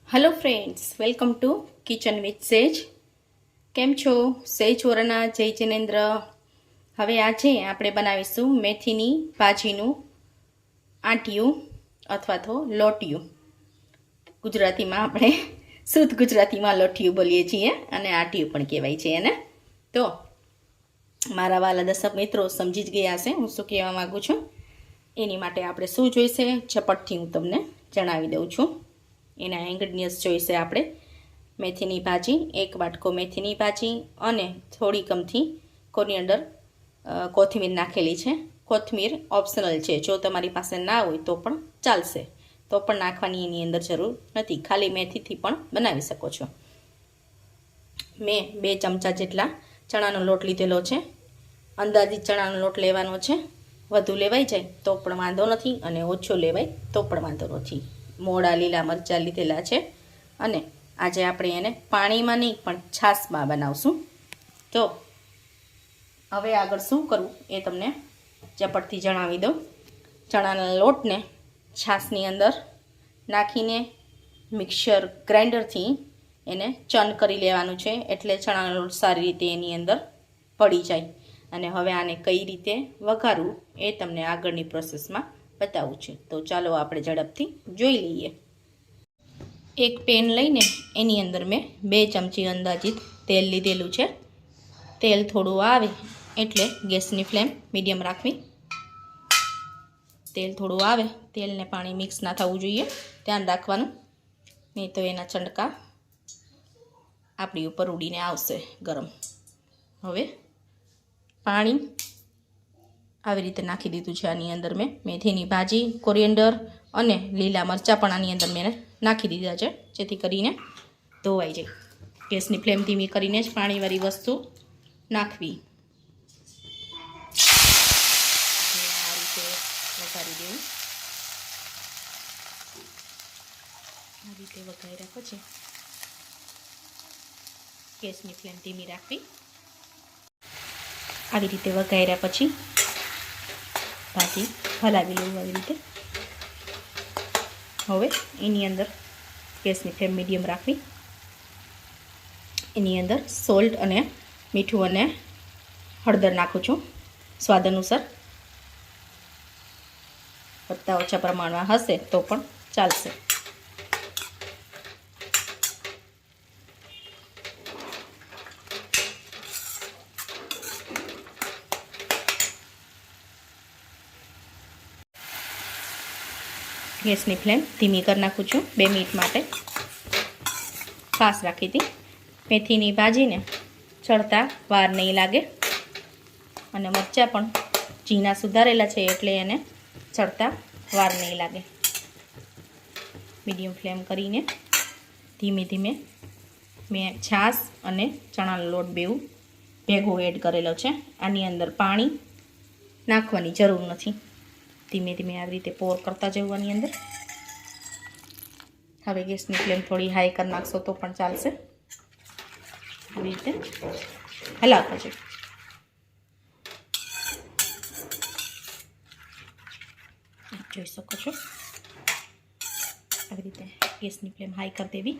Hello friends, welcome to kitchen with सेज। केम छो? सेज वरना जय जिनेन्द्र। हवे आजे आपणे बनावीशुं मेथीनी भाजीनुं आटियुं अथवा तो लोटियुं। गुजरातीमां आपणे शुद्ध गुजरातीमां लोटियुं बोलीए छीए अने आटियुं पण कहेवाय छे एने। तो मारा वाला दर्शक मित्रों समझी ज गया हशे हुं शुं कहेवा मांगु छुं। एनी माटे आपणे शुं जोईशे झटपटथी हुं तमने जणावी दઉં છું। एना इंग्रेडिएंट्स जोईशे आपणे मेथीनी भाजी, 1 वाटको मेथीनी भाजी अने थोड़ी कमथी कोरिएंडर कोथमीर नाखेली छे। कोथमीर ऑप्शनल छे, जो तमारी पासे ना होय तो पण चालशे, तो पण नाखवानी एनी अंदर जरूर नथी, खाली मेथीथी पण बनावी शको छो। मैं 2 चमचा जेटला चणानो लोट लीधेलो छे। अंदाजित चणानो लोट लेवानो छे, વધુ લેવાઈ જાય તો પણ વાંધો નથી અને ઓછો લેવાય તો પણ વાંધો નથી। મોડા લીલા મરચાં લીધેલા છે અને આજે આપણે એને પાણીમાં નહીં પણ છાશમાં બનાવશું। તો હવે આગળ શું કરવું એ તમને ઝડપથી જણાવી દઉં। ચણાના લોટને છાશની અંદર નાખીને મિક્સર ગ્રાઇન્ડરથી એને ચર્ન કરી લેવાનું છે, એટલે ચણાનો લોટ સારી રીતે એની અંદર પડી જાય। અને હવે આને કઈ રીતે વઘારવું એ તમને આગળની પ્રોસેસમાં બતાવું છું। તો ચાલો આપણે ઝડપથી જોઈ લઈએ। એક પેન લઈને એની અંદર મેં 2 ચમચી અંદાજિત તેલ લીધેલું છે। તેલ થોડું આવે એટલે ગેસની ફ્લેમ મીડિયમ રાખવી। તેલ થોડું આવે, તેલને પાણી મિક્સ ના થવું જોઈએ, ધ્યાન રાખવાનું, નહીં તો એના છંટકા આપણી ઉપર ઉડીને આવશે ગરમ। હવે પાણી આવી રીતે નાખી દીધું છે। આની અંદર મેં મેથીની ભાજી, કોરિએન્ડર અને લીલા મરચાં પણ આની અંદર મેં નાખી દીધા છે, જેથી કરીને ધોવાઈ જાય। ગેસની ફ્લેમ ધીમી કરીને જ પાણીવાળી વસ્તુ નાખવી। આ રીતે વઘારી દેવું। આ રીતે વઘાર્યા પછી ગેસની ફ્લેમ ધીમી રાખવી। આવી રીતે વઘાર્યા પછી ભાજી હલાવી લેવું આવી રીતે। હવે એની અંદર ગેસની ફ્લેમ મીડિયમ રાખવી। એની અંદર સોલ્ટ અને મીઠું અને હળદર નાખું છું સ્વાદ અનુસાર। વધતા ઓછા પ્રમાણમાં હશે તો પણ ચાલશે। गैसनी फ्लेम धीमी कर नाखूँ छूँ 2 मिनिट माटे। फास्ट राखी थी। मेथीनी भाजीने चढ़ता वार नहीं लागे अने मरचा पण झीना सुधारेला छे एटले एने चढ़ता वार नहीं लागे। मीडियम फ्लेम करीने धीमे धीमे मैं छाश अने चणानो लोट बेव भेगो एड करेलो छे। आनी अंदर पाणी नाखवानी जरूर नथी, धीमे धीमे आ रीते पोर करता जवुं आनी अंदर। हवे गैसनी फ्लेम थोड़ी हाई कर नाखशो तो पण चालशे। आ रीते हलावता जाओ। जोई शको छो आ रीते गैसनी फ्लेम हाई कर देवी।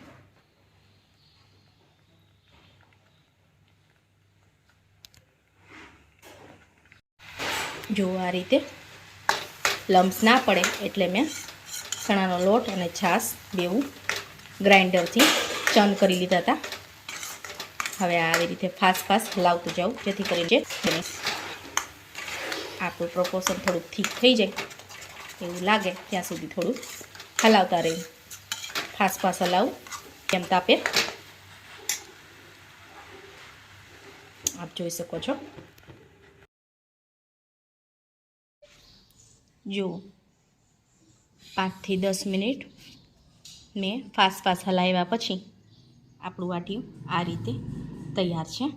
जो आ रीते लम्स ना पड़े एटले मैं चणानो लोट अने छाश बेवुं ग्राइंडरथी चर्न करी लीधा था। हवे आवी रीते फास्ट फास्ट हलावतुं जाऊँ, जेथी करीने आपणुं प्रोपोर्शन थोड़ुं ठीक थई जाय एवुं लागे त्यां सुधी थोड़ुं हलावता रहीए। फास्ट फास्ट हलावुं केम तापे आप जोई शको छो। जो 5 થી 10 मिनिट में फास्ट फास्ट हलाव्या पछी आपणुं आटियुं आ रीते तैयार छे।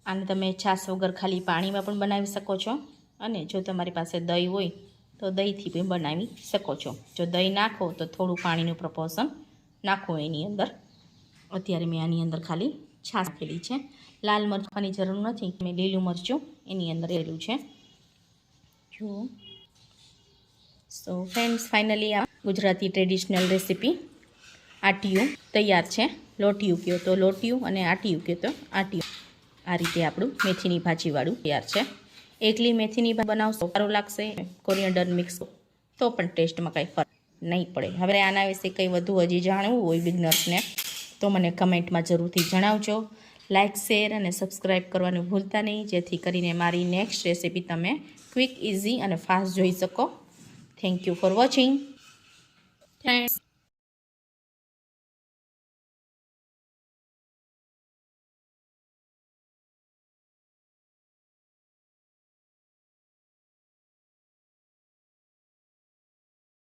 आने तमे छाश वगर खाली पाणीमां पण बनावी शको छो अने जो तमारी पासे दही होय तो दहीथी पण बनावी शको छो। जो दही नाखो तो थोड़ुं पाणीनुं प्रपोर्शन नाखो एनी अंदर। अत्यारे मैं आनी अंदर खाली छाश नाखेली छे। लाल मरचांनी जरूर नथी, मैं लीलुं मरचुं एनी अंदर एडुं छे। सो फ्रेंड्स, फाइनली आ गुजराती ट्रेडिशनल रेसिपी આટિયું તૈયાર છે. લોટિયું કહો તો લોટિયું અને આટિયું કહો તો આટિયું. આ રીતે આપણું મેથીની ભાજીવાળું તૈયાર છે. એકલી મેથીની બનાવશો સારું લાગશે, કોરિએન્ડર મિક્સ તો પણ ટેસ્ટમાં કાંઈ ફરક નહીં પડે. હવે આના વિશે કંઈ વધુ હજી જાણવું હોય બિગનર્સને તો મને કમેન્ટમાં જરૂરથી જણાવજો. લાઇક, શેર અને સબસ્ક્રાઈબ કરવાનું ભૂલતા નહીં, જેથી કરીને મારી નેક્સ્ટ રેસીપી તમે ક્વિક, ઇઝી અને ફાસ્ટ જોઈ શકો. Thank you for watching. Thanks.